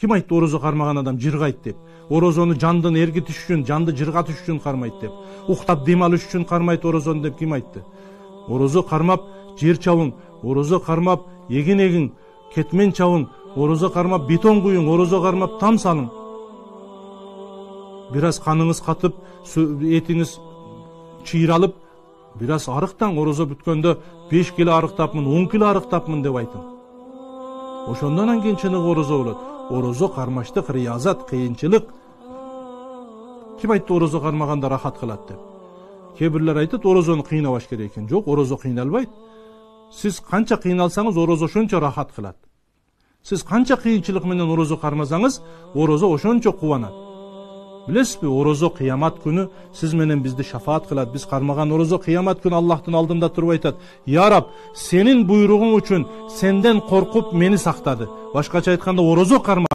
Ким айтты орозо кармаган адам жыргайт деп? Орозону жандын эргитиш үчүн, жанды жыргатыш үчүн кармайт деп. Уктап дем алыш үчүн кармайт орозону деп ким айтты? Орозо кармап жер чабың, орозо кармап эгин, кетмен чабың, орозо кармап бетон куюң, орозо кармап там салың. Бир аз каныңыз катып, этиңиз чыйралып, бир аз арыктаң, орозо бүткөндө 5 кило арыктапмын, 10 кило арыктапмын деп айтың. Ошондон кийин чыныгы орозо болот. Орозо кармаштык, риязат, кыйынчылык. Ким айтты орозо кармаганда рахат кылат деп? Кээ бирлер айтат, орозону кыйнабаш керек экен. Жок, орозо кыйналбайт. Сиз канча кыйналсаңыз, орозо ошончо рахат кылат. Сиз канча кыйынчылык менен орозо кармасаңыз, орозо ошончо кубанат. Билесизби, орозо кыямат күнү сиз менен бизди шафаат кылат. Биз кармаган орозо кыямат күнү Аллахтын алдында туруп айтат: "Я Раб, сенин буйругуң үчүн сенден коркуп мени сактады." Башкача айтканда, орозо карма